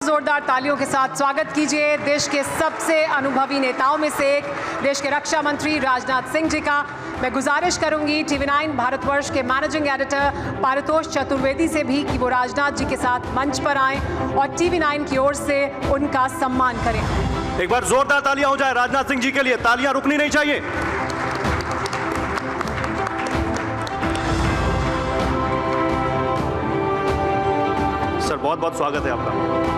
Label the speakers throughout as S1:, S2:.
S1: जोरदार तालियों के साथ स्वागत कीजिए देश के सबसे अनुभवी नेताओं में से एक, देश के रक्षा मंत्री राजनाथ सिंह जी का। मैं गुजारिश करूंगी टीवी9 भारतवर्ष के मैनेजिंग एडिटर पारितोष चतुर्वेदी से भी कि वो राजनाथ जी के साथ मंच पर आएं और टीवी9 की ओर से उनका सम्मान करें।
S2: एक बार जोरदार तालियां हो जाए राजनाथ सिंह जी के लिए। तालियां रुकनी नहीं चाहिए। सर, बहुत बहुत स्वागत है आपका।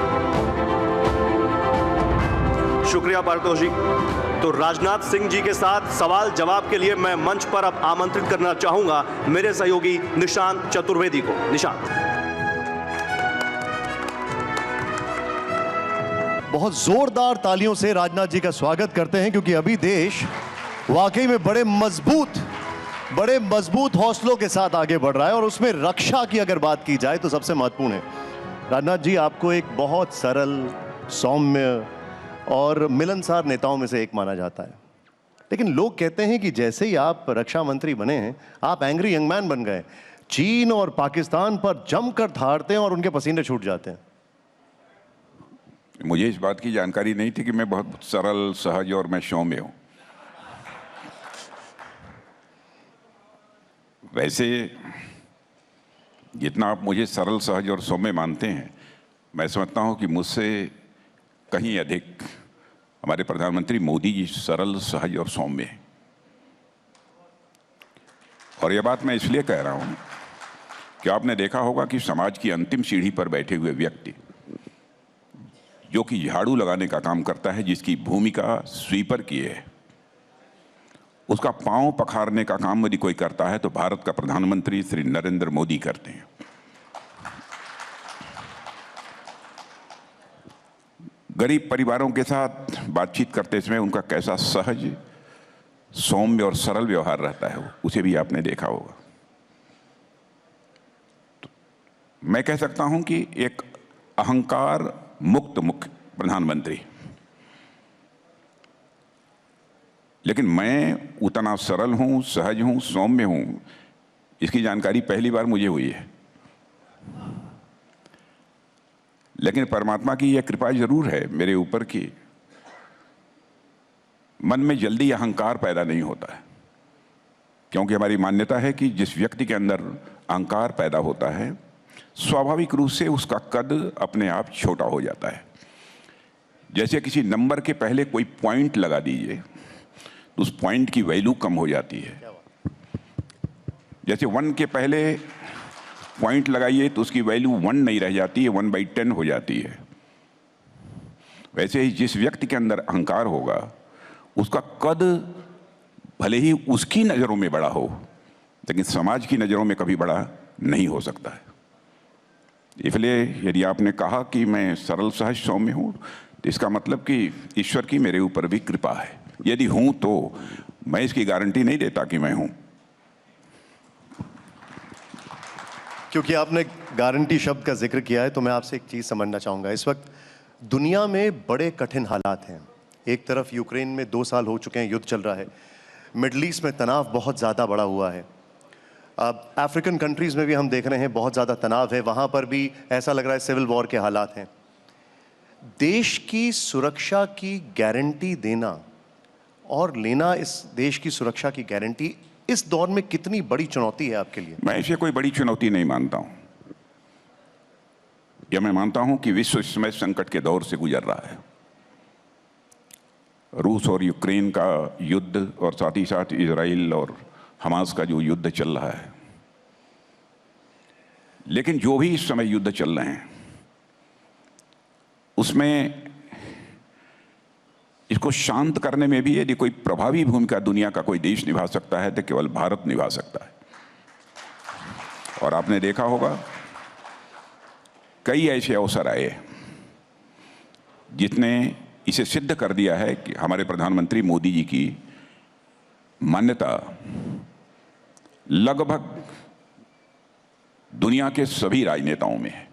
S2: शुक्रिया पारितोष जी। तो राजनाथ सिंह जी के साथ सवाल जवाब के लिए मैं मंच पर अब आमंत्रित करना चाहूंगा मेरे सहयोगी निशांत चतुर्वेदी को। निशांत।
S3: बहुत जोरदार तालियों से राजनाथ जी का स्वागत करते हैं, क्योंकि अभी देश वाकई में बड़े मजबूत हौसलों के साथ आगे बढ़ रहा है, और उसमें रक्षा की अगर बात की जाए तो सबसे महत्वपूर्ण है। राजनाथ जी, आपको एक बहुत सरल, सौम्य और मिलनसार नेताओं में से एक माना जाता है, लेकिन लोग कहते हैं कि जैसे ही आप रक्षा मंत्री बने हैं, आप एंग्री यंग मैन बन गए। चीन और पाकिस्तान पर जमकर धारते हैं और उनके पसीने छूट जाते हैं।
S4: मुझे इस बात की जानकारी नहीं थी कि मैं बहुत सरल, सहज और मैं सौम्य हूं। वैसे जितना आप मुझे सरल, सहज और सौम्य मानते हैं, मैं समझता हूं कि मुझसे कहीं अधिक हमारे प्रधानमंत्री मोदी जी सरल, सहज और सौम्य हैं। और यह बात मैं इसलिए कह रहा हूं कि आपने देखा होगा कि समाज की अंतिम सीढ़ी पर बैठे हुए व्यक्ति, जो कि झाड़ू लगाने का काम करता है, जिसकी भूमिका स्वीपर की है, उसका पांव पखारने का काम यदि कोई करता है तो भारत का प्रधानमंत्री श्री नरेंद्र मोदी करते हैं। गरीब परिवारों के साथ बातचीत करते समय उनका कैसा सहज, सौम्य और सरल व्यवहार रहता है, उसे भी आपने देखा होगा। तो मैं कह सकता हूं कि एक अहंकार मुक्त मुख्य प्रधानमंत्री, लेकिन मैं उतना सरल हूं, सहज हूं, सौम्य हूं, इसकी जानकारी पहली बार मुझे हुई है। लेकिन परमात्मा की यह कृपा जरूर है मेरे ऊपर कि मन में जल्दी अहंकार पैदा नहीं होता है, क्योंकि हमारी मान्यता है कि जिस व्यक्ति के अंदर अहंकार पैदा होता है, स्वाभाविक रूप से उसका कद अपने आप छोटा हो जाता है। जैसे किसी नंबर के पहले कोई पॉइंट लगा दीजिए तो उस पॉइंट की वैल्यू कम हो जाती है। जैसे 1 के पहले पॉइंट लगाइए तो उसकी वैल्यू 1 नहीं रह जाती है, 1/10 हो जाती है। वैसे ही जिस व्यक्ति के अंदर अहंकार होगा, उसका कद भले ही उसकी नज़रों में बड़ा हो, लेकिन समाज की नज़रों में कभी बड़ा नहीं हो सकता है। इसलिए यदि आपने कहा कि मैं सरल, सहज, सौम्य हूँ, तो इसका मतलब कि ईश्वर की मेरे ऊपर भी कृपा है। यदि हूँ तो मैं इसकी गारंटी नहीं देता कि मैं हूँ।
S3: क्योंकि आपने गारंटी शब्द का जिक्र किया है, तो मैं आपसे एक चीज़ समझना चाहूँगा। इस वक्त दुनिया में बड़े कठिन हालात हैं। एक तरफ यूक्रेन में 2 साल हो चुके हैं, युद्ध चल रहा है। मिडल ईस्ट में तनाव बहुत ज़्यादा बढ़ा हुआ है। अब अफ्रीकन कंट्रीज़ में भी हम देख रहे हैं बहुत ज़्यादा तनाव है, वहाँ पर भी ऐसा लग रहा है सिविल वॉर के हालात हैं। देश की सुरक्षा की गारंटी देना और लेना, इस देश की सुरक्षा की गारंटी इस दौर में कितनी बड़ी चुनौती है आपके लिए?
S4: मैं इसे कोई बड़ी चुनौती नहीं मानता हूं। यह मैं मानता हूं कि विश्व इस समय संकट के दौर से गुजर रहा है। रूस और यूक्रेन का युद्ध और साथ ही साथ इजराइल और हमास का जो युद्ध चल रहा है, लेकिन जो भी इस समय युद्ध चल रहे हैं उसमें इसको शांत करने में भी यदि कोई प्रभावी भूमिका दुनिया का कोई देश निभा सकता है तो केवल भारत निभा सकता है। और आपने देखा होगा कई ऐसे अवसर आए जिसने इसे सिद्ध कर दिया है कि हमारे प्रधानमंत्री मोदी जी की मान्यता लगभग दुनिया के सभी राजनेताओं में है।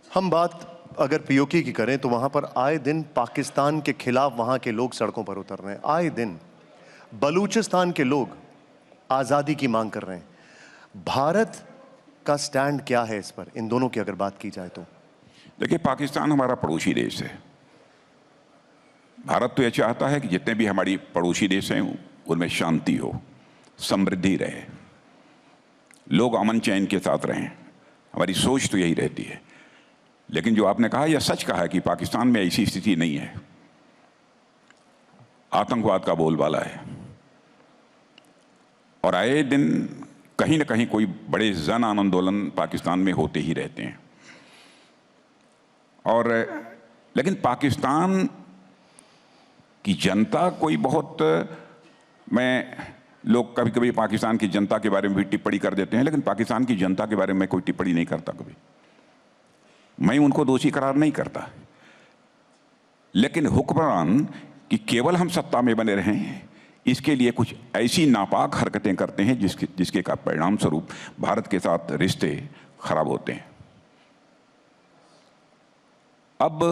S3: हम बात अगर पीओके की करें तो वहाँ पर आए दिन पाकिस्तान के खिलाफ वहाँ के लोग सड़कों पर उतर रहे हैं। आए दिन बलूचिस्तान के लोग आज़ादी की मांग कर रहे हैं। भारत का स्टैंड क्या है इस पर, इन दोनों की अगर बात की जाए तो?
S4: देखिए, पाकिस्तान हमारा पड़ोसी देश है। भारत तो यह चाहता है कि जितने भी हमारी पड़ोसी देश हैं उनमें शांति हो, समृद्धि रहे, लोग अमन चैन के साथ रहें। हमारी सोच तो यही रहती है। लेकिन जो आपने कहा, यह सच कहा है कि पाकिस्तान में ऐसी स्थिति नहीं है। आतंकवाद का बोलबाला है और आए दिन कहीं ना कहीं कोई बड़े जन आंदोलन पाकिस्तान में होते ही रहते हैं। और लेकिन पाकिस्तान की जनता कोई बहुत, लोग कभी कभी पाकिस्तान की जनता के बारे में भी टिप्पणी कर देते हैं, लेकिन पाकिस्तान की जनता के बारे में कोई टिप्पणी नहीं करता कभी। मैं उनको दोषी करार नहीं करता, लेकिन हुक्मरान कि केवल हम सत्ता में बने रहें, इसके लिए कुछ ऐसी नापाक हरकतें करते हैं जिसके का परिणाम स्वरूप भारत के साथ रिश्ते खराब होते हैं। अब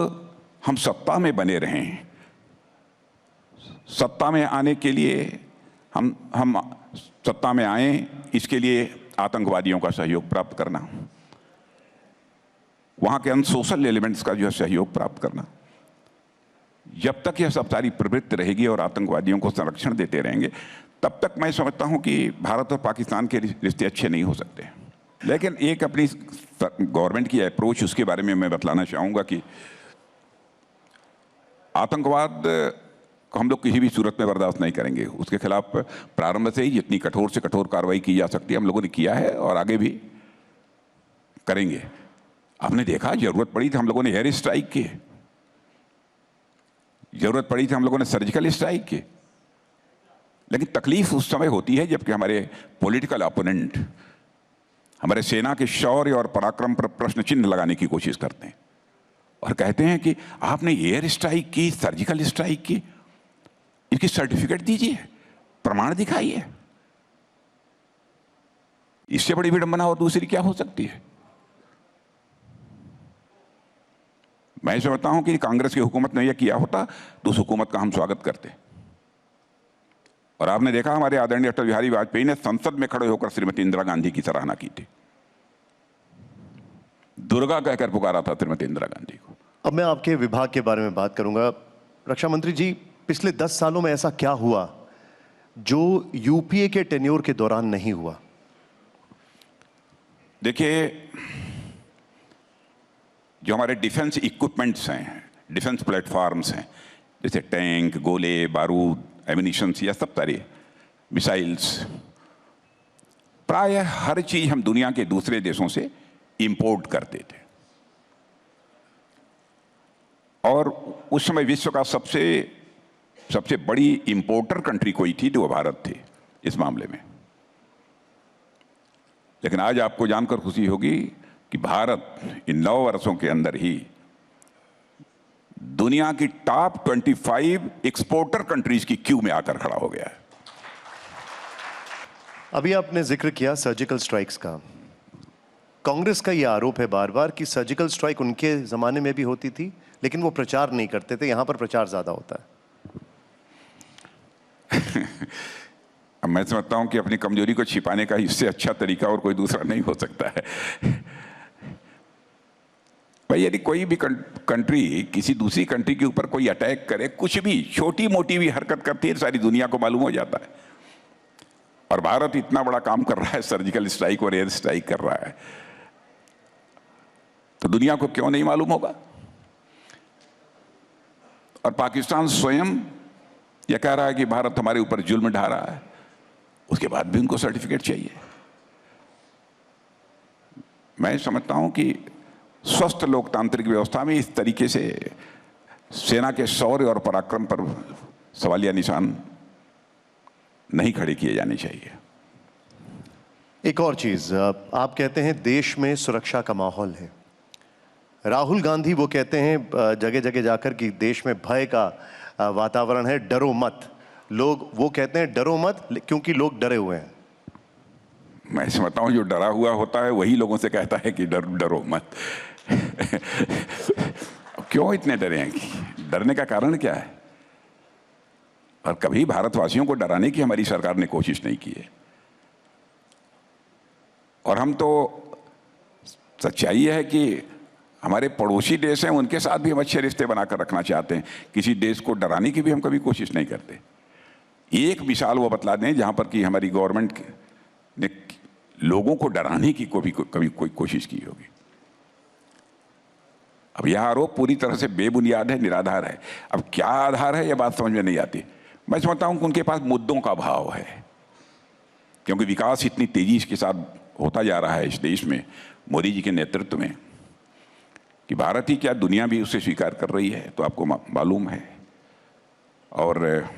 S4: हम सत्ता में बने रहें, सत्ता में आने के लिए हम सत्ता में आए, इसके लिए आतंकवादियों का सहयोग प्राप्त करना, वहां के अनसोशल एलिमेंट्स का जो है सहयोग प्राप्त करना, जब तक यह सब सारी प्रवृत्ति रहेगी और आतंकवादियों को संरक्षण देते रहेंगे, तब तक मैं समझता हूं कि भारत और पाकिस्तान के रिश्ते अच्छे नहीं हो सकते। लेकिन एक अपनी गवर्नमेंट की अप्रोच, उसके बारे में मैं बतलाना चाहूँगा कि आतंकवाद को हम लोग किसी भी सूरत में बर्दाश्त नहीं करेंगे। उसके खिलाफ प्रारंभ से ही जितनी कठोर से कठोर कार्रवाई की जा सकती है हम लोगों ने किया है और आगे भी करेंगे। आपने देखा, जरूरत पड़ी तो हम लोगों ने एयर स्ट्राइक की, जरूरत पड़ी थी हम लोगों ने सर्जिकल स्ट्राइक की। लेकिन तकलीफ उस समय होती है जबकि हमारे पॉलिटिकल अपोनेंट हमारे सेना के शौर्य और पराक्रम पर प्रश्न चिन्ह लगाने की कोशिश करते हैं और कहते हैं कि आपने एयर स्ट्राइक की, सर्जिकल स्ट्राइक की, इसकी सर्टिफिकेट दीजिए, प्रमाण दिखाइए। इससे बड़ी विडंबना और दूसरी क्या हो सकती है? मैं समझता हूं कि कांग्रेस की हुकूमत ने यह किया होता तो उस हुकूमत का हम स्वागत करते। और आपने देखा, हमारे आदरणीय अटल बिहारी वाजपेयी ने संसद में खड़े होकर श्रीमती इंदिरा गांधी की सराहना की थी, दुर्गा कहकर पुकारा था श्रीमती इंदिरा गांधी को।
S3: अब मैं आपके विभाग के बारे में बात करूंगा। रक्षा मंत्री जी, पिछले 10 सालों में ऐसा क्या हुआ जो यूपीए के टेन्योर के दौरान नहीं हुआ?
S4: देखिए, जो हमारे डिफेंस इक्विपमेंट्स हैं, डिफेंस प्लेटफॉर्म्स हैं, जैसे टैंक, गोले, बारूद, एमिनिशंस, या सब सारे मिसाइल्स, प्रायः हर चीज हम दुनिया के दूसरे देशों से इंपोर्ट करते थे। और उस समय विश्व का सबसे बड़ी इंपोर्टर कंट्री कोई थी तो वो भारत थी इस मामले में। लेकिन आज आपको जानकर खुशी होगी कि भारत इन 9 वर्षों के अंदर ही दुनिया की टॉप 25 एक्सपोर्टर कंट्रीज की क्यू में आकर खड़ा हो गया है।
S3: अभी आपने जिक्र किया सर्जिकल स्ट्राइक्स का। कांग्रेस का यह आरोप है बार बार कि सर्जिकल स्ट्राइक उनके जमाने में भी होती थी, लेकिन वो प्रचार नहीं करते थे, यहां पर प्रचार ज्यादा होता है।
S4: अब मैं समझता हूं कि अपनी कमजोरी को छिपाने का इससे अच्छा तरीका और कोई दूसरा नहीं हो सकता है। भाई, यदि कोई भी कंट्री किसी दूसरी कंट्री के ऊपर कोई अटैक करे, कुछ भी छोटी मोटी भी हरकत करती है, सारी दुनिया को मालूम हो जाता है। और भारत इतना बड़ा काम कर रहा है, सर्जिकल स्ट्राइक और एयर स्ट्राइक कर रहा है, तो दुनिया को क्यों नहीं मालूम होगा? और पाकिस्तान स्वयं यह कह रहा है कि भारत हमारे ऊपर जुल्म ढा रहा है, उसके बाद भी उनको सर्टिफिकेट चाहिए। मैं समझता हूं कि स्वस्थ लोकतांत्रिक व्यवस्था में इस तरीके से सेना के शौर्य और पराक्रम पर सवालिया निशान नहीं खड़े किए जाने चाहिए।
S3: एक और चीज, आप कहते हैं देश में सुरक्षा का माहौल है। राहुल गांधी वो कहते हैं जगह जगह जाकर कि देश में भय का वातावरण है, डरो मत। लोग वो कहते हैं डरो मत क्योंकि लोग डरे हुए हैं।
S4: मैं समझता हूं जो डरा हुआ होता है वही लोगों से कहता है कि डरो मत। क्यों इतने डरे हैं? डरने का कारण क्या है? और कभी भारतवासियों को डराने की हमारी सरकार ने कोशिश नहीं की है। और हम तो, सच्चाई है कि हमारे पड़ोसी देश हैं, उनके साथ भी हम अच्छे रिश्ते बनाकर रखना चाहते हैं। किसी देश को डराने की भी हम कभी कोशिश नहीं करते। एक मिसाल वो बतला दें जहां पर कि हमारी गवर्नमेंट ने लोगों को डराने की कभी कोई कोशिश की होगी। अब यह आरोप पूरी तरह से बेबुनियाद है, निराधार है। अब क्या आधार है, यह बात समझ में नहीं आती। मैं समझता हूं कि उनके पास मुद्दों का अभाव है, क्योंकि विकास इतनी तेजी के साथ होता जा रहा है इस देश में मोदी जी के नेतृत्व में, कि भारत ही क्या दुनिया भी उसे स्वीकार कर रही है, तो आपको मालूम है। और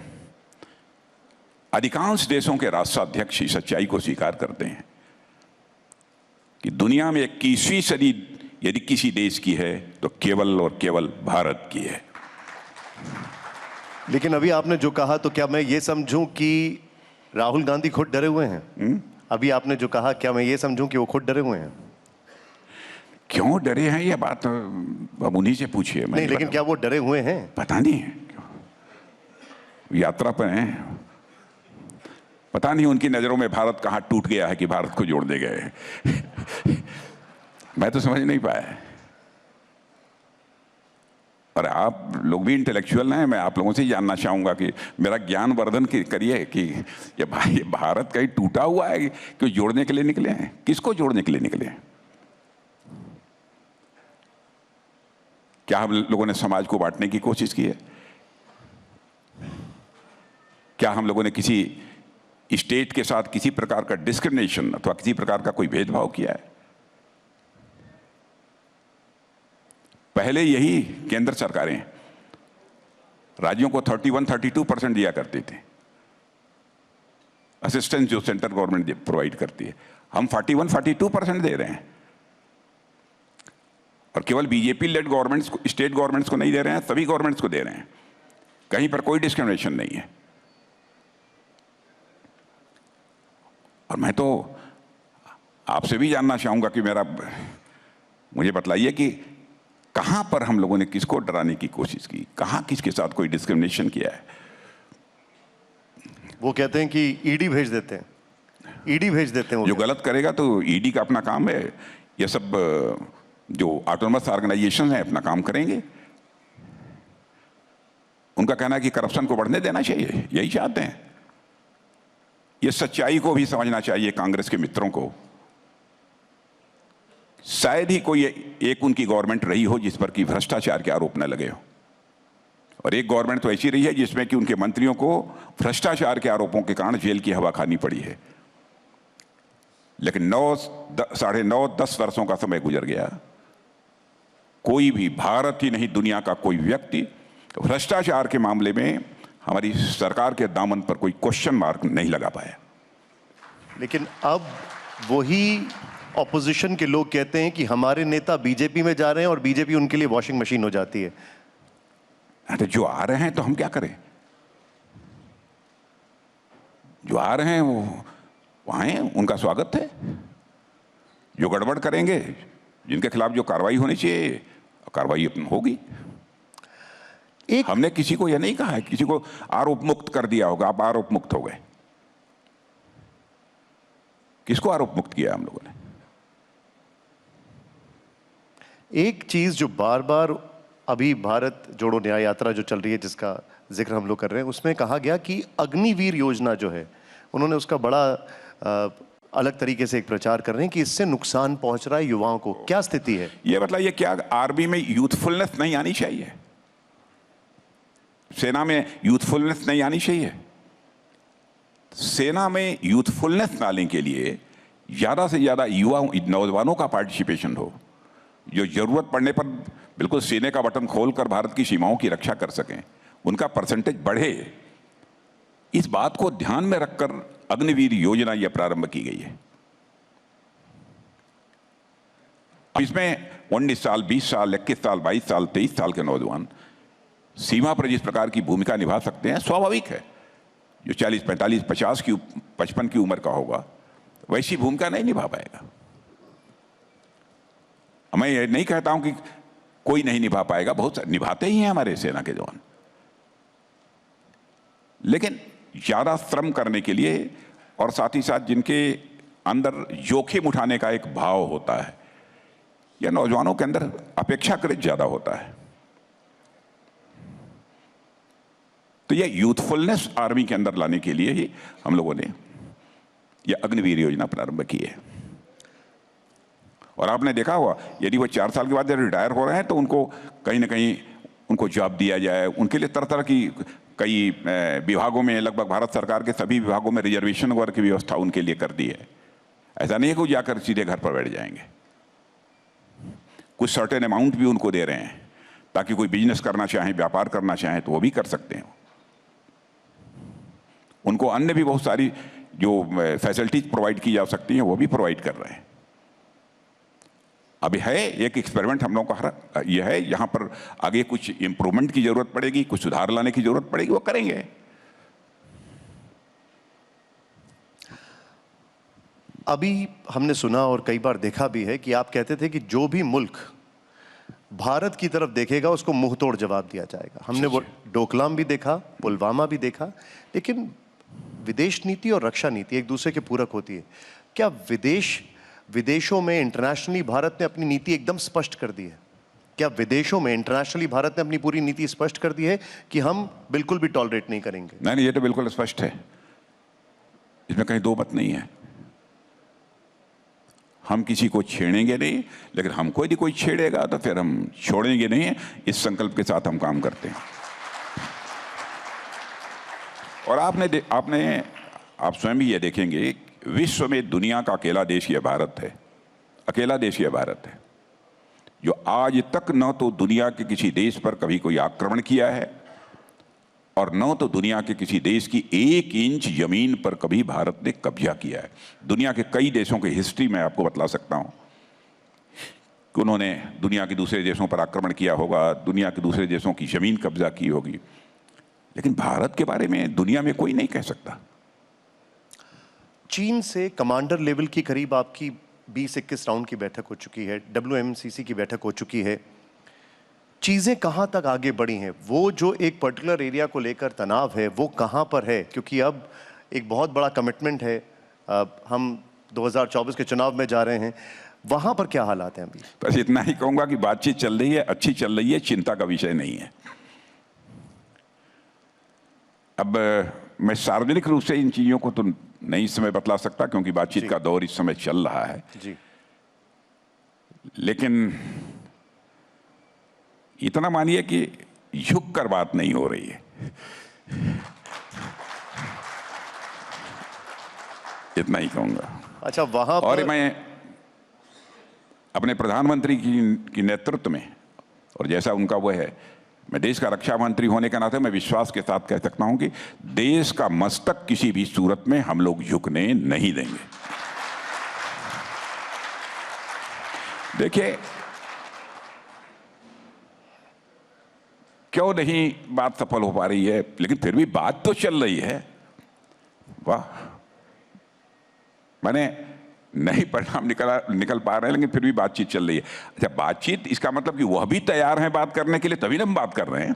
S4: अधिकांश देशों के राष्ट्राध्यक्ष इस सच्चाई को स्वीकार करते हैं कि दुनिया में 21वीं सदी यदि किसी देश की है तो केवल और केवल भारत की है।
S3: लेकिन अभी आपने जो कहा, तो क्या मैं ये समझूं कि राहुल गांधी खुद डरे हुए हैं? अभी आपने जो कहा, क्या मैं ये समझूं कि वो खुद डरे हुए हैं?
S4: क्यों डरे हैं, ये बात अब उन्हीं से पूछिए।
S3: नहीं, लेकिन क्या वो डरे हुए हैं?
S4: पता नहीं, यात्रा पर हैं, पता नहीं उनकी नजरों में भारत कहाँ टूट गया है कि भारत को जोड़ने गए। मैं तो समझ नहीं पाया। और आप लोग भी इंटेलेक्चुअल हैं, मैं आप लोगों से जानना चाहूंगा कि मेरा ज्ञान वर्धन करिए कि ये भारत कहीं टूटा हुआ है कि जोड़ने के लिए निकले हैं? किसको जोड़ने के लिए निकले हैं? क्या हम लोगों ने समाज को बांटने की कोशिश की है? क्या हम लोगों ने किसी स्टेट के साथ किसी प्रकार का डिस्क्रिमिनेशन अथवा किसी प्रकार का कोई भेदभाव किया है? पहले यही केंद्र सरकारें राज्यों को 31-32% दिया करती थी असिस्टेंस, जो सेंट्रल गवर्नमेंट प्रोवाइड करती है। हम 41-42% दे रहे हैं, और केवल बीजेपी लेड गवर्नमेंट्स को, स्टेट गवर्नमेंट्स को नहीं दे रहे हैं, सभी गवर्नमेंट्स को दे रहे हैं। कहीं पर कोई डिस्क्रिमिनेशन नहीं है। और मैं तो आपसे भी जानना चाहूंगा कि मुझे बतलाइए कि कहां पर हम लोगों ने किसको डराने की कोशिश की, कहां किसके साथ कोई डिस्क्रिमिनेशन किया है?
S3: वो कहते हैं कि ईडी भेज देते हैं, ईडी भेज देते हैं।
S4: जो गलत करेगा तो ईडी का अपना काम है। ये सब जो ऑटोनमस ऑर्गेनाइजेशन है अपना काम करेंगे। उनका कहना है कि करप्शन को बढ़ने देना चाहिए, यही चाहते हैं। ये सच्चाई को भी समझना चाहिए कांग्रेस के मित्रों को। शायद ही कोई एक उनकी गवर्नमेंट रही हो जिस पर कि भ्रष्टाचार के आरोप न लगे हो, और एक गवर्नमेंट तो ऐसी रही है जिसमें कि उनके मंत्रियों को भ्रष्टाचार के आरोपों के कारण जेल की हवा खानी पड़ी है। लेकिन 9-10 वर्षों का समय गुजर गया, कोई भी, भारत ही नहीं दुनिया का कोई व्यक्ति भ्रष्टाचार के मामले में हमारी सरकार के दामन पर कोई क्वेश्चन मार्क नहीं लगा पाया। लेकिन
S3: अब वही ऑपोजिशन के लोग कहते हैं कि हमारे नेता बीजेपी में जा रहे हैं और बीजेपी उनके लिए वॉशिंग मशीन हो जाती है।
S4: तो जो आ रहे हैं तो हम क्या करें? जो आ रहे हैं वो आए, उनका स्वागत है। जो गड़बड़ करेंगे, जिनके खिलाफ जो कार्रवाई होनी चाहिए, कार्रवाई होगी। हमने किसी को यह नहीं कहा है, किसी को आरोप मुक्त कर दिया होगा, आप आरोप मुक्त हो गए। किसको आरोप मुक्त किया हम लोगों ने?
S3: एक चीज जो बार बार अभी भारत जोड़ो न्याय यात्रा जो चल रही है, जिसका जिक्र हम लोग कर रहे हैं, उसमें कहा गया कि अग्निवीर योजना जो है, उन्होंने उसका बड़ा अलग तरीके से एक प्रचार कर रहे हैं कि इससे नुकसान पहुंच रहा है युवाओं को। क्या स्थिति है
S4: ये बताइए? क्या आर्मी में यूथफुलनेस नहीं आनी चाहिए? सेना में यूथफुलनेस नहीं आनी चाहिए? सेना में यूथफुलनेस लाने के लिए ज्यादा से ज्यादा युवा नौजवानों का पार्टिसिपेशन हो, जो जरूरत पड़ने पर बिल्कुल सीने का बटन खोलकर भारत की सीमाओं की रक्षा कर सकें, उनका परसेंटेज बढ़े। इस बात को ध्यान में रखकर अग्निवीर योजना यह प्रारंभ की गई है। इसमें 19 साल, 20 साल, 21 साल, 22 साल, 23 साल के नौजवान सीमा पर जिस प्रकार की भूमिका निभा सकते हैं, स्वाभाविक है। जो 40, 45, 50 की 55 की उम्र का होगा, वैसी भूमिका नहीं निभा पाएगा। मैं ये नहीं कहता हूं कि कोई नहीं निभा पाएगा, बहुत निभाते ही हैं हमारे सेना के जवान। लेकिन ज्यादा श्रम करने के लिए, और साथ ही साथ जिनके अंदर जोखिम उठाने का एक भाव होता है, यह नौजवानों के अंदर अपेक्षाकृत ज्यादा होता है। तो यह यूथफुलनेस आर्मी के अंदर लाने के लिए ही हम लोगों ने यह अग्निवीर योजना प्रारंभ की है। और आपने देखा होगा, यदि वो 4 साल के बाद रिटायर हो रहे हैं तो उनको कहीं ना कहीं उनको जॉब दिया जाए। उनके लिए तरह तरह की कई विभागों में, लगभग भारत सरकार के सभी विभागों में रिजर्वेशन वर्ग की व्यवस्था उनके लिए कर दी है। ऐसा नहीं है कि वो जाकर सीधे घर पर बैठ जाएंगे। कुछ सर्टेन अमाउंट भी उनको दे रहे हैं ताकि कोई बिजनेस करना चाहे, व्यापार करना चाहे तो वो भी कर सकते हैं। उनको अन्य भी बहुत सारी जो फैसिलिटीज प्रोवाइड की जा सकती हैं वो भी प्रोवाइड कर रहे हैं। अभी है एक एक्सपेरिमेंट हम लोगों का, यह है यहाँ पर आगे कुछ इंप्रूवमेंट की जरूरत पड़ेगी, कुछ सुधार लाने की जरूरत पड़ेगी, वो करेंगे।
S3: अभी हमने सुना और कई बार देखा भी है कि आप कहते थे कि जो भी मुल्क भारत की तरफ देखेगा उसको मुंह तोड़ जवाब दिया जाएगा। हमने वो डोकलाम भी देखा, पुलवामा भी देखा। लेकिन विदेश नीति और रक्षा नीति एक दूसरे के पूरक होती है। क्या विदेशों में इंटरनेशनली भारत ने अपनी नीति एकदम स्पष्ट कर दी है? क्या विदेशों में इंटरनेशनली भारत ने अपनी पूरी नीति स्पष्ट कर दी है कि हम बिल्कुल भी टॉलरेट नहीं करेंगे?
S4: नहीं, ये तो बिल्कुल स्पष्ट है, इसमें कहीं दो मत नहीं है। हम किसी को छेड़ेंगे नहीं, लेकिन हमको यदि कोई छेड़ेगा तो फिर हम छोड़ेंगे नहीं। इस संकल्प के साथ हम काम करते हैं। और आप स्वयं भी ये देखेंगे, विश्व में दुनिया का अकेला देश यह भारत है, अकेला देश यह भारत है जो आज तक न तो दुनिया के किसी देश पर कभी कोई आक्रमण किया है और न तो दुनिया के किसी देश की 1 इंच जमीन पर कभी भारत ने कब्जा किया है। दुनिया के कई देशों की हिस्ट्री में आपको बतला सकता हूं कि उन्होंने दुनिया के दूसरे देशों पर आक्रमण किया होगा, दुनिया के दूसरे देशों की जमीन कब्जा की होगी, लेकिन भारत के बारे में दुनिया में कोई नहीं कह सकता।
S3: चीन से कमांडर लेवल की करीब आपकी 20-21 राउंड की बैठक हो चुकी है, WMCC की बैठक हो चुकी है। चीजें कहां तक आगे बढ़ी हैं? वो जो एक पर्टिकुलर एरिया को लेकर तनाव है वो कहां पर है? क्योंकि अब एक बहुत बड़ा कमिटमेंट है, हम 2024 के चुनाव में जा रहे हैं, वहां पर क्या हालात हैं अभी?
S4: बस इतना ही कहूंगा कि बातचीत चल रही है, अच्छी चल रही है, चिंता का विषय नहीं है। अब मैं सार्वजनिक रूप से इन चीजों को तो नहीं इस समय बतला सकता क्योंकि बातचीत का दौर इस समय चल रहा है
S3: जी।
S4: लेकिन इतना मानिए कि झुक कर बात नहीं हो रही है, इतना ही कहूंगा।
S3: अच्छा, वहां पर
S4: और मैं अपने प्रधानमंत्री की नेतृत्व में, और जैसा उनका वो है, मैं देश का रक्षा मंत्री होने के नाते मैं विश्वास के साथ कह सकता हूं कि देश का मस्तक किसी भी सूरत में हम लोग झुकने नहीं देंगे। देखिए, क्यों नहीं बात सफल हो पा रही है, लेकिन फिर भी बात तो चल रही है। वाह, मैंने नहीं परिणाम निकल पा रहे हैं लेकिन फिर भी बातचीत चल रही है। अच्छा, बातचीत इसका मतलब कि वह भी तैयार हैं बात करने के लिए, तभी ना हम बात कर रहे हैं।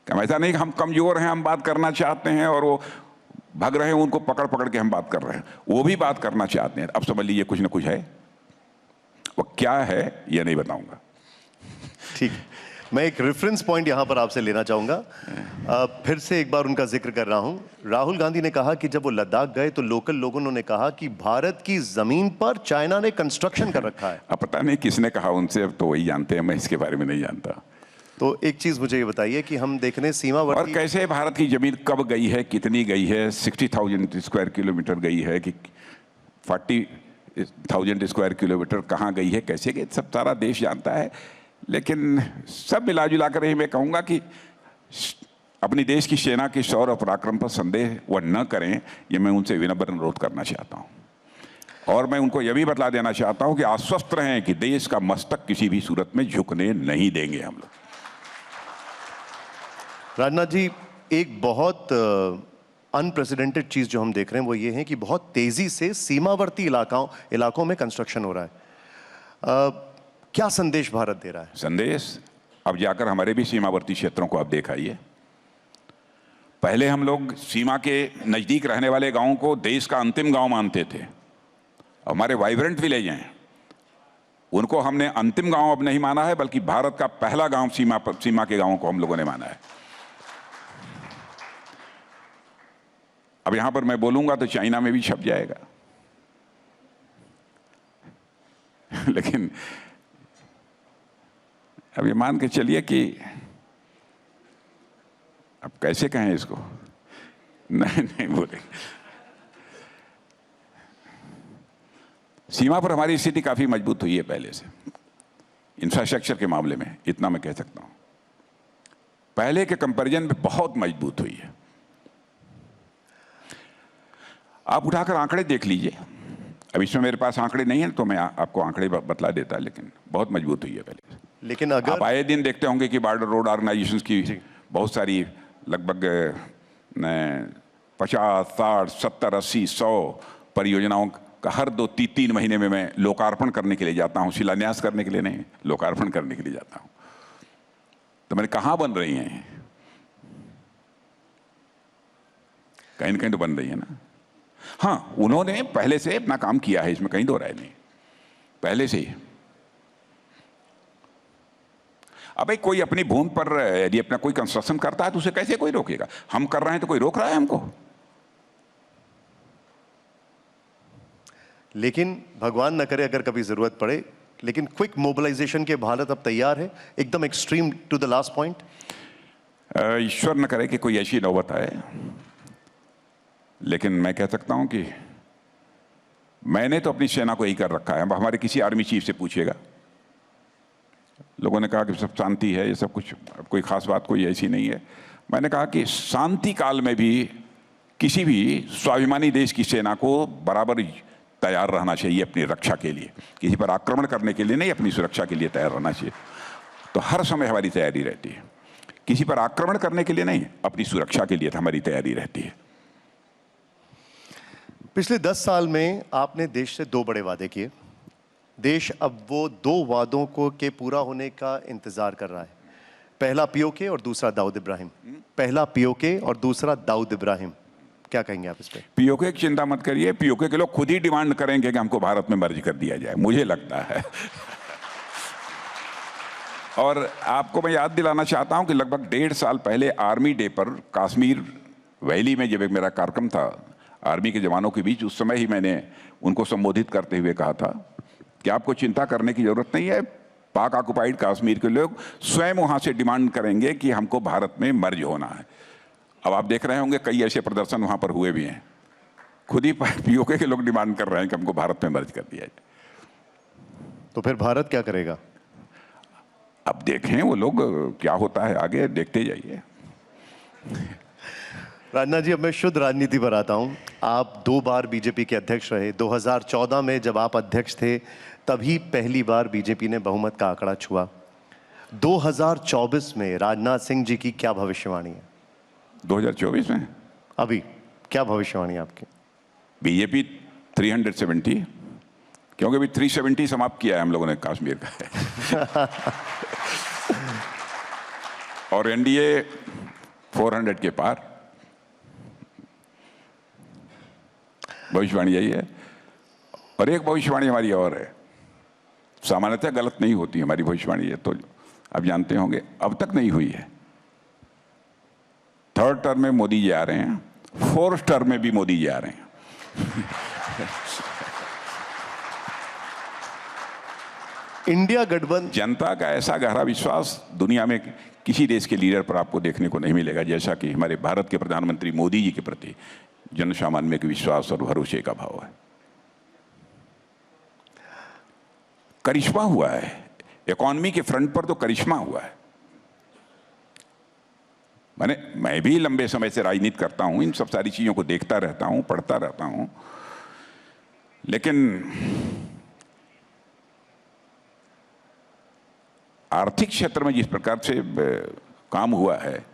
S4: क्या ऐसा नहीं कि हम कमजोर हैं, हम बात करना चाहते हैं और वो भाग रहे हैं, उनको पकड़ पकड़ के हम बात कर रहे हैं। वो भी बात करना चाहते हैं। अब समझ लीजिए कुछ ना कुछ है, वो क्या है ये नहीं बताऊंगा।
S3: ठीक, मैं एक रेफरेंस पॉइंट यहां पर आपसे लेना चाहूंगा। फिर से एक बार उनका जिक्र कर रहा हूं। राहुल गांधी ने कहा कि जब वो लद्दाख गए तो लोकल लोगों ने कहा कि भारत की जमीन पर चाइना ने कंस्ट्रक्शन कर रखा है।
S4: अब पता नहीं किसने कहा उनसे, अब तो वही जानते हैं, मैं इसके बारे में नहीं जानता।
S3: तो एक चीज मुझे ये बताइए कि हम देख रहे हैं सीमावर्ती,
S4: और कैसे भारत की जमीन कब गई है, कितनी गई है, 60,000 स्क्वायर किलोमीटर गई है कि 40,000 स्क्वायर किलोमीटर कहाँ गई है, कैसे गई, सब सारा देश जानता है। लेकिन सब मिला जुला कर ही मैं कहूँगा कि अपनी देश की सेना के शौर्य और पराक्रम पर संदेह वह न करें, ये मैं उनसे विनम्र अनुरोध करना चाहता हूँ। और मैं उनको यह भी बतला देना चाहता हूँ कि आश्वस्त रहें कि देश का मस्तक किसी भी सूरत में झुकने नहीं देंगे हम लोग।
S3: राजनाथ जी, एक बहुत अनप्रेसिडेंटेड चीज जो हम देख रहे हैं वो ये है कि बहुत तेजी से सीमावर्ती इलाकों में कंस्ट्रक्शन हो रहा है। क्या संदेश भारत दे रहा है?
S4: संदेश, अब जाकर हमारे भी सीमावर्ती क्षेत्रों को आप देखाइए। पहले हम लोग सीमा के नजदीक रहने वाले गांवों को देश का अंतिम गांव मानते थे। हमारे वाइब्रेंट विलेज हैं, उनको हमने अंतिम गांव अब नहीं माना है, बल्कि भारत का पहला गांव सीमा के गांवों को हम लोगों ने माना है। अब यहां पर मैं बोलूंगा तो चाइना में भी छप जाएगा, लेकिन अब ये मान के चलिए कि अब कैसे कहें इसको, नहीं बोले। सीमा पर हमारी स्थिति काफी मजबूत हुई है पहले से, इंफ्रास्ट्रक्चर के मामले में इतना मैं कह सकता हूं, पहले के कंपैरिजन में बहुत मजबूत हुई है। आप उठाकर आंकड़े देख लीजिए, अब इसमें मेरे पास आंकड़े नहीं है तो मैं आपको आंकड़े बतला देता, लेकिन बहुत मजबूत हुई है पहले से।
S3: लेकिन अगर
S4: आप आए दिन देखते होंगे कि बॉर्डर रोड ऑर्गेनाइजेशंस की बहुत सारी लगभग 50, 60, 70, 80, 100 परियोजनाओं का हर 2-3 महीने में मैं लोकार्पण करने के लिए जाता हूं, शिलान्यास करने के लिए नहीं, लोकार्पण करने के लिए जाता हूं। तो मैंने कहां बन रही हैं, कहीं ना कहीं तो बन रही है ना। हाँ, उन्होंने पहले से अपना काम किया है, इसमें कहीं दो राय नहीं, पहले से ही। अब भाई कोई अपनी भूमि पर यदि अपना कोई कंस्ट्रक्शन करता है तो उसे कैसे कोई रोकेगा? हम कर रहे हैं तो कोई रोक रहा है हमको? लेकिन
S3: भगवान न करे अगर कभी जरूरत पड़े, लेकिन क्विक मोबिलाइजेशन के भारत अब तैयार है, एकदम extreme to the last point.
S4: ईश्वर न करे कि कोई ऐसी नौबत आए, लेकिन मैं कह सकता हूं कि मैंने तो अपनी सेना को यही कर रखा है। अब हमारे किसी आर्मी चीफ से पूछिएगा, लोगों ने कहा कि सब शांति है, ये सब कुछ, कोई खास बात कोई ऐसी नहीं है। मैंने कहा कि शांति काल में भी किसी भी स्वाभिमानी देश की सेना को बराबर तैयार रहना चाहिए अपनी रक्षा के लिए, किसी पर आक्रमण करने के लिए नहीं, अपनी सुरक्षा के लिए तैयार रहना चाहिए। तो हर समय हमारी तैयारी रहती है, किसी पर आक्रमण करने के लिए नहीं, अपनी सुरक्षा के लिए हमारी तैयारी रहती है।
S3: पिछले 10 साल में आपने देश से 2 बड़े वादे किए। देश अब वो 2 वादों को के पूरा होने का इंतजार कर रहा है। पहला पीओके और दूसरा दाऊद इब्राहिम। पहला पीओके और दूसरा दाऊद इब्राहिम, क्या कहेंगे आप इस पे?
S4: पीओके की चिंता मत करिए, पीओके के लोग खुद ही डिमांड करेंगे कि हमको भारत में मर्ज कर दिया जाए, मुझे लगता है। और आपको मैं याद दिलाना चाहता हूं कि लगभग 1.5 साल पहले आर्मी डे पर कश्मीर वैली में जब एक मेरा कार्यक्रम था आर्मी के जवानों के बीच, उस समय ही मैंने उनको संबोधित करते हुए कहा था कि आपको चिंता करने की जरूरत नहीं है, पाक ऑक्युपाइड कश्मीर के लोग स्वयं वहां से डिमांड करेंगे कि हमको भारत में मर्ज होना है। अब आप देख रहे होंगे कई ऐसे प्रदर्शन वहां पर हुए भी हैं, खुद ही पीओके के लोग डिमांड कर रहे हैं कि हमको भारत में मर्ज कर दिया जाए।
S3: तो फिर भारत क्या करेगा?
S4: अब देखें वो लोग क्या होता है, आगे देखते जाइए।
S3: राजनाथ जी, अब मैं शुद्ध राजनीति पर आता हूं। आप 2 बार बीजेपी के अध्यक्ष रहे। 2014 में जब आप अध्यक्ष थे तभी पहली बार बीजेपी ने बहुमत का आंकड़ा छुआ। 2024 में राजनाथ सिंह जी की क्या भविष्यवाणी है?
S4: 2024 में
S3: अभी क्या भविष्यवाणी है आपकी?
S4: बीजेपी 370, क्योंकि अभी 370 समाप्त किया है हम लोगों ने कश्मीर का। और एनडीए 400 के पार। भविष्यवाणी यही है। और एक भविष्यवाणी हमारी और है, सामान्यतः गलत नहीं होती हमारी भविष्यवाणी, है तो आप जानते होंगे अब तक नहीं हुई है। 3rd टर्म में मोदी जी आ रहे हैं, 4th टर्म में भी मोदी जी आ रहे हैं।
S3: इंडिया गठबंधन,
S4: जनता का ऐसा गहरा विश्वास दुनिया में किसी देश के लीडर पर आपको देखने को नहीं मिलेगा जैसा कि हमारे भारत के प्रधानमंत्री मोदी जी के प्रति जन सामान्य के विश्वास और भरोसे का भाव है। करिश्मा हुआ है इकोनॉमी के फ्रंट पर, तो करिश्मा हुआ है। मैं भी लंबे समय से राजनीति करता हूं, इन सब सारी चीजों को देखता रहता हूं, पढ़ता रहता हूं, लेकिन आर्थिक क्षेत्र में जिस प्रकार से काम हुआ है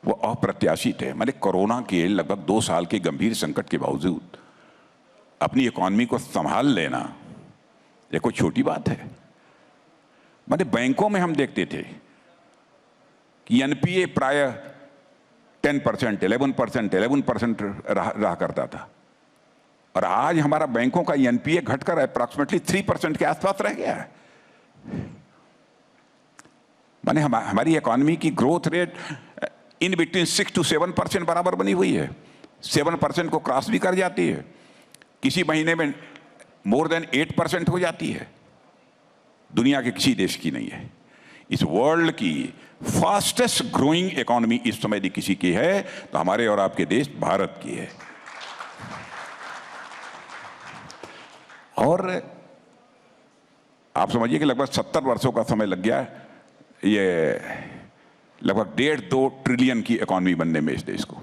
S4: वो अप्रत्याशित है। कोरोना के लगभग 2 साल के गंभीर संकट के बावजूद अपनी इकोनॉमी को संभाल लेना ये कोई छोटी बात है। बैंकों में हम देखते थे कि एनपीए प्राय 10%, 11% रहा करता था, और आज हमारा बैंकों का एनपीए घटकर अप्रॉक्सीमेटली 3% के आसपास रह गया है। माने हमारी इकोनॉमी की growth rate in between 6 to 7% बराबर बनी हुई है। 7% को क्रॉस भी कर जाती है, किसी महीने में मोर देन 8% हो जाती है। दुनिया के किसी देश की नहीं है। इस वर्ल्ड की फास्टेस्ट ग्रोइंग इकोनॉमी इस समय यदि किसी की है तो हमारे और आपके देश भारत की है। और आप समझिए कि लगभग 70 वर्षों का समय लग गया है ये लगभग 1.5-2 ट्रिलियन की इकोनॉमी बनने में इस देश को।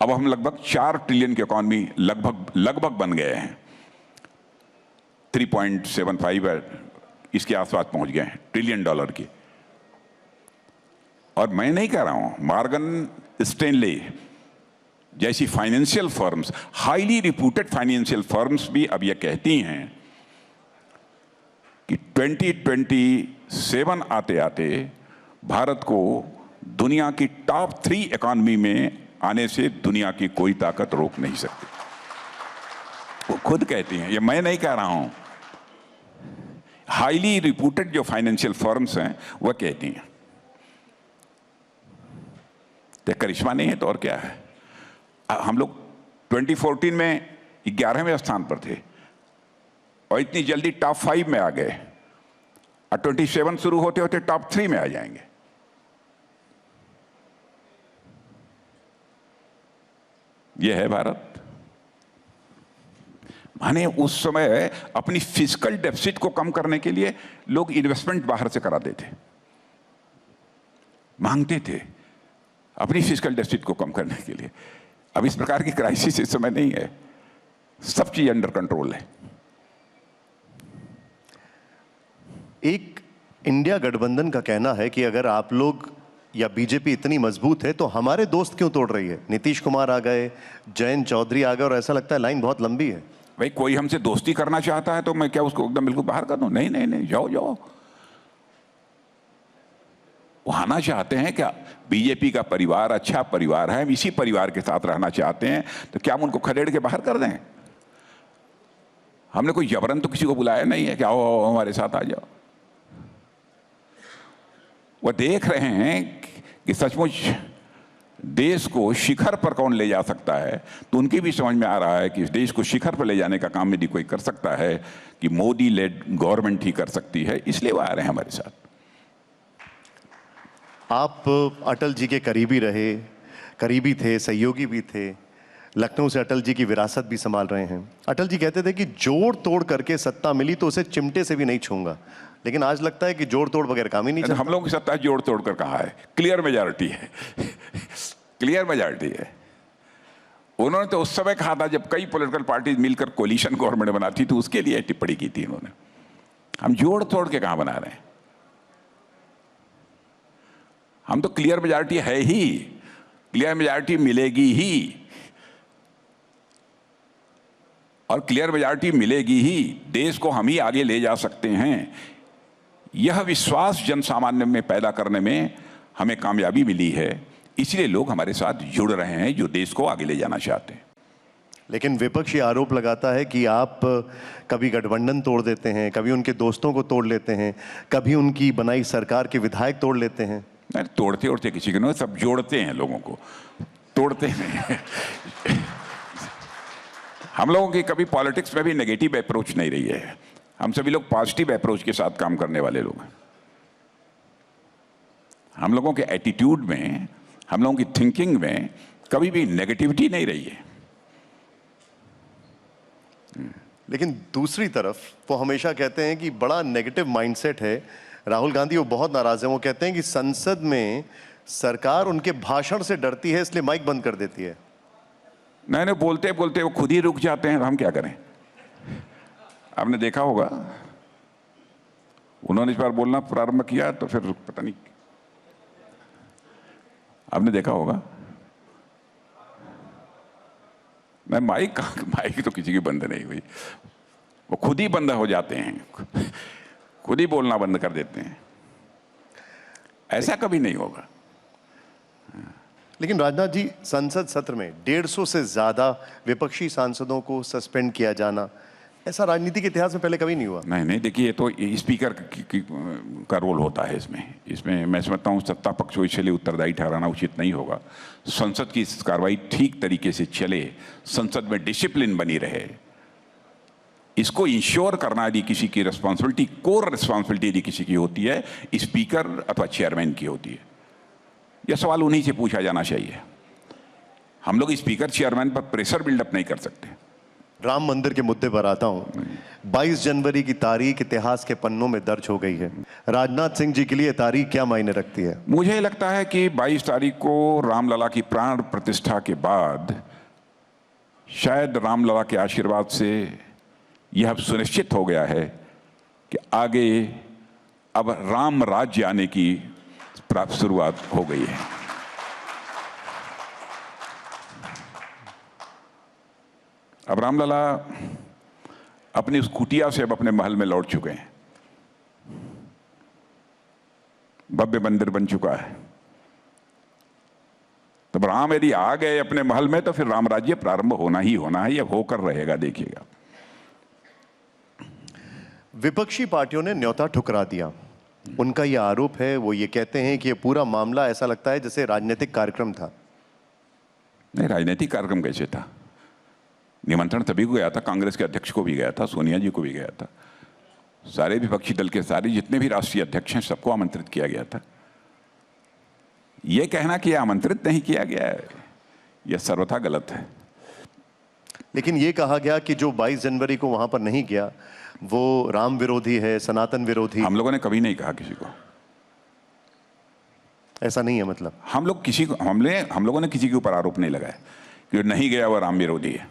S4: अब हम लगभग 4 ट्रिलियन की इकोनॉमी लगभग बन गए हैं। 3.75 इसके आसपास पहुंच गए हैं ट्रिलियन डॉलर की। और मैं नहीं कह रहा हूं, मॉर्गन स्टैनली जैसी financial firms, highly reputed financial firms भी अब यह कहती हैं कि 2027 आते आते भारत को दुनिया की टॉप 3 इकोनॉमी में आने से दुनिया की कोई ताकत रोक नहीं सकती। वो खुद कहती हैं, ये मैं नहीं कह रहा हूं। हाईली रिप्यूटेड जो फाइनेंशियल फर्म्स हैं वह कहती हैं। तो करिश्मा नहीं है तो और क्या है। हम लोग 2014 में 11वें स्थान पर थे और इतनी जल्दी टॉप 5 में आ गए और 27 शुरू होते होते टॉप 3 में आ जाएंगे। यह है भारत। माने उस समय अपनी फिजिकल डेफिसिट को कम करने के लिए लोग इन्वेस्टमेंट बाहर से कराते थे, मांगते थे अपनी फिजिकल डेफिसिट को कम करने के लिए। अब इस प्रकार की क्राइसिस इस समय नहीं है, सब चीज अंडर कंट्रोल है।
S3: एक इंडिया गठबंधन का कहना है कि अगर आप लोग या बीजेपी इतनी मजबूत है तो हमारे दोस्त क्यों तोड़ रही है। नीतीश कुमार आ गए, जयंत चौधरी आ गए और ऐसा लगता है लाइन बहुत लंबी है।
S4: भाई कोई हमसे दोस्ती करना चाहता है तो मैं क्या उसको एकदम बिल्कुल बाहर कर दूं? नहीं नहीं नहीं, जाओ जाओ। वो आना चाहते हैं क्या? बीजेपी का परिवार अच्छा परिवार है, हम इसी परिवार के साथ रहना चाहते हैं, तो क्या हम उनको खदेड़ के बाहर कर दें? हमने कोई जबरन तो किसी को बुलाया नहीं है कि आओ हमारे साथ आ जाओ। वो देख रहे हैं कि सचमुच देश को शिखर पर कौन ले जा सकता है, तो उनकी भी समझ में आ रहा है कि इस देश को शिखर पर ले जाने का काम यदि कोई कर सकता है कि मोदी लेड गवर्नमेंट ही कर सकती है, इसलिए वो आ रहे हैं हमारे साथ।
S3: आप अटल जी के करीबी रहे, करीबी थे, सहयोगी भी थे, लखनऊ से अटल जी की विरासत भी संभाल रहे हैं। अटल जी कहते थे कि जोड़ तोड़ करके सत्ता मिली तो उसे चिमटे से भी नहीं छूंगा, लेकिन आज लगता है कि जोड़ तोड़ बगैर काम ही नहीं चलता।
S4: हम लोगों की सत्ता जोड़ तोड़ कर कहा है, क्लियर मेजॉरिटी है। क्लियर मेजॉरिटी है। उन्होंने तो उस समय कहा था जब कई पॉलिटिकल पार्टी मिलकर कोलिशन गवर्नमेंट बनाती थी, उसके लिए टिप्पणी की थी उन्होंने। हम जोड़ तोड़ के कहां बना रहे हैं? हम तो क्लियर मेजॉरिटी है ही, क्लियर मेजॉरिटी मिलेगी ही, और क्लियर मेजॉरिटी मिलेगी ही, देश को हम ही आगे ले जा सकते हैं। यह विश्वास जन सामान्य में पैदा करने में हमें कामयाबी मिली है, इसलिए लोग हमारे साथ जुड़ रहे हैं जो देश को आगे ले जाना चाहते हैं।
S3: लेकिन विपक्ष ये आरोप लगाता है कि आप कभी गठबंधन तोड़ देते हैं, कभी उनके दोस्तों को तोड़ लेते हैं, कभी उनकी बनाई सरकार के विधायक तोड़ लेते हैं।
S4: नहीं, तोड़ते ओड़ते किसी को नहीं, सब जोड़ते हैं लोगों को, तोड़ते नहीं। हम लोगों की कभी पॉलिटिक्स में भी नेगेटिव अप्रोच नहीं रही है। हम सभी लोग पॉजिटिव अप्रोच के साथ काम करने वाले लोग हैं। हम लोगों के एटीट्यूड में, हम लोगों की थिंकिंग में कभी भी नेगेटिविटी नहीं रही है।
S3: लेकिन दूसरी तरफ वो हमेशा कहते हैं कि बड़ा नेगेटिव माइंडसेट है राहुल गांधी, वो बहुत नाराज हैं। वो कहते हैं कि संसद में सरकार उनके भाषण से डरती है, इसलिए माइक बंद कर देती है।
S4: नहीं नहीं, बोलते बोलते वो खुद ही रुक जाते हैं, हम क्या करें? आपने देखा होगा, उन्होंने इस बार बोलना प्रारंभ किया तो फिर पता नहीं, आपने देखा होगा। मैं माइक तो किसी की बंद नहीं हुई, वो खुद ही बंद हो जाते हैं, खुद ही बोलना बंद कर देते हैं। ऐसा कभी नहीं होगा।
S3: लेकिन राजनाथ जी, संसद सत्र में 150 से ज्यादा विपक्षी सांसदों को सस्पेंड किया जाना, ऐसा राजनीति के इतिहास में पहले कभी नहीं हुआ।
S4: नहीं नहीं, देखिए ये तो स्पीकर का रोल होता है इसमें मैं समझता हूँ सत्ता पक्ष को इसके लिए उत्तरदायी ठहराना उचित नहीं होगा। संसद की कार्रवाई ठीक तरीके से चले, संसद में डिसिप्लिन बनी रहे, इसको इंश्योर करना यदि किसी की रिस्पॉन्सिबिलिटी, कोर रिस्पॉन्सिबिलिटी यदि किसी की होती है, स्पीकर अथवा चेयरमैन की होती है। यह सवाल उन्हीं से पूछा जाना चाहिए। हम लोग स्पीकर चेयरमैन पर प्रेशर बिल्डअप नहीं कर सकते।
S3: राम मंदिर के मुद्दे पर आता हूं। 22 जनवरी की तारीख इतिहास के पन्नों में दर्ज हो गई है। राजनाथ सिंह जी के लिए तारीख क्या मायने रखती है?
S4: मुझे लगता है कि 22 तारीख को रामलला की प्राण प्रतिष्ठा के बाद शायद रामलला के आशीर्वाद से यह अब सुनिश्चित हो गया है कि आगे अब राम राज्य आने की शुरुआत हो गई है। अब रामलला अपनी उस कुटिया से अब अपने महल में लौट चुके हैं। भव्य मंदिर बन चुका है। तब राम यदि आ गए अपने महल में तो फिर राम राज्य प्रारंभ होना ही होना है, यह होकर रहेगा, देखिएगा।
S3: विपक्षी पार्टियों ने न्योता ठुकरा दिया। उनका यह आरोप है, वो ये कहते हैं कि यह पूरा मामला ऐसा लगता है जैसे राजनीतिक कार्यक्रम था।
S4: नहीं, राजनीतिक कार्यक्रम कैसे था? निमंत्रण तभी को गया था, कांग्रेस के अध्यक्ष को भी गया था, सोनिया जी को भी गया था, सारे विपक्षी दल के सारे जितने भी राष्ट्रीय अध्यक्ष हैं सबको आमंत्रित किया गया था। यह कहना कि आमंत्रित नहीं किया गया है, यह सर्वथा गलत है।
S3: लेकिन यह कहा गया कि जो 22 जनवरी को वहां पर नहीं गया वो राम विरोधी है, सनातन विरोधी।
S4: हम लोगों ने कभी नहीं कहा किसी को,
S3: ऐसा नहीं है। मतलब
S4: हम लोग किसी को हम लोगों ने किसी के ऊपर आरोप नहीं लगाया कि नहीं गया वह राम विरोधी है,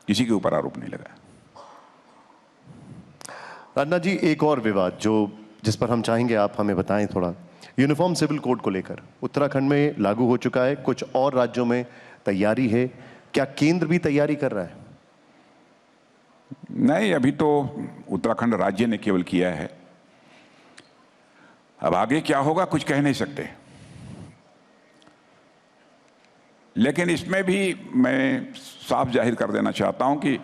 S4: किसी के ऊपर आरोप नहीं लगाया।
S3: राजनाथ जी, एक और विवाद जिस पर हम चाहेंगे आप हमें बताएं थोड़ा। यूनिफॉर्म सिविल कोड को लेकर उत्तराखंड में लागू हो चुका है, कुछ और राज्यों में तैयारी है, क्या केंद्र भी तैयारी कर रहा है?
S4: नहीं, अभी तो उत्तराखंड राज्य ने केवल किया है। अब आगे क्या होगा कुछ कह नहीं सकते। लेकिन इसमें भी मैं साफ जाहिर कर देना चाहता हूं कि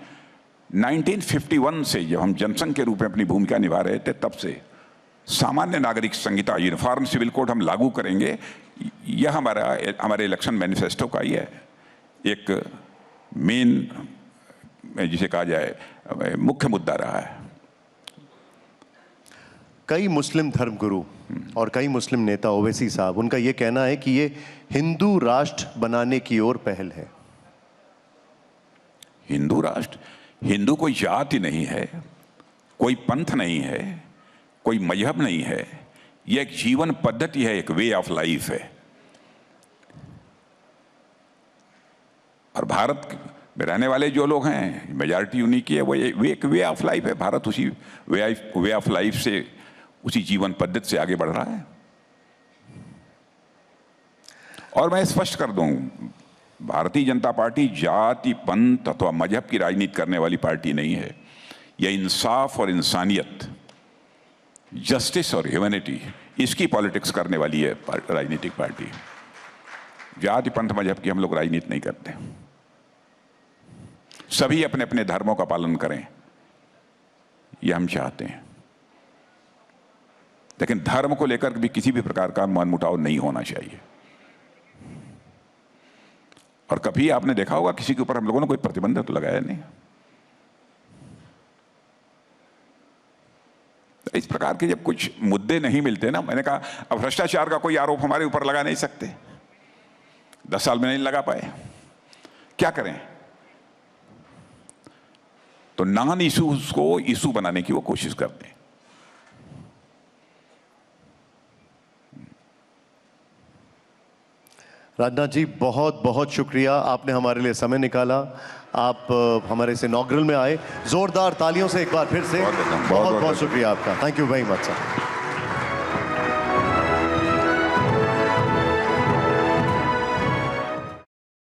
S4: 1951 से जब हम जनसंघ के रूप में अपनी भूमिका निभा रहे थे, तब से सामान्य नागरिक संहिता, यूनिफॉर्म सिविल कोड हम लागू करेंगे, यह हमारे इलेक्शन मैनिफेस्टो का ही है एक मेन, जिसे कहा जाए मुख्य मुद्दा रहा है।
S3: कई मुस्लिम धर्मगुरु और कई मुस्लिम नेता, ओवैसी साहब, उनका यह कहना है कि ये हिंदू राष्ट्र बनाने की ओर पहल है।
S4: हिंदू राष्ट्र? हिंदू कोई जाति नहीं है, कोई पंथ नहीं है, कोई मजहब नहीं है, यह एक जीवन पद्धति है, एक वे ऑफ लाइफ है। और भारत में रहने वाले जो लोग हैं, मेजॉरिटी उन्हीं की है, वो एक वे ऑफ लाइफ है। भारत उसी वे ऑफ लाइफ से, उसी जीवन पद्धति से आगे बढ़ रहा है। और मैं स्पष्ट कर दूं, भारतीय जनता पार्टी जाति, पंथ अथवा मजहब की राजनीति करने वाली पार्टी नहीं है। यह इंसाफ और इंसानियत, जस्टिस और ह्यूमैनिटी, इसकी पॉलिटिक्स करने वाली है राजनीतिक पार्टी। जाति, पंथ, मजहब की हम लोग राजनीति नहीं करते। सभी अपने अपने धर्मों का पालन करें, यह हम चाहते हैं। लेकिन धर्म को लेकर भी किसी भी प्रकार का मनमुटाव नहीं होना चाहिए। और कभी आपने देखा होगा किसी के ऊपर हम लोगों ने कोई प्रतिबंध तो लगाया नहीं। इस प्रकार के जब कुछ मुद्दे नहीं मिलते ना, मैंने कहा अब भ्रष्टाचार का कोई आरोप हमारे ऊपर लगा नहीं सकते, 10 साल में नहीं लगा पाए, क्या करें? तो नॉन इशूज को इशू बनाने की वो कोशिश करते हैं।
S3: राजनाथ जी, बहुत बहुत शुक्रिया, आपने हमारे लिए समय निकाला। आप हमारे से इनॉग्रल में आए। जोरदार तालियों से एक बार फिर से बहुत बहुत शुक्रिया आपका। Thank you very much sir.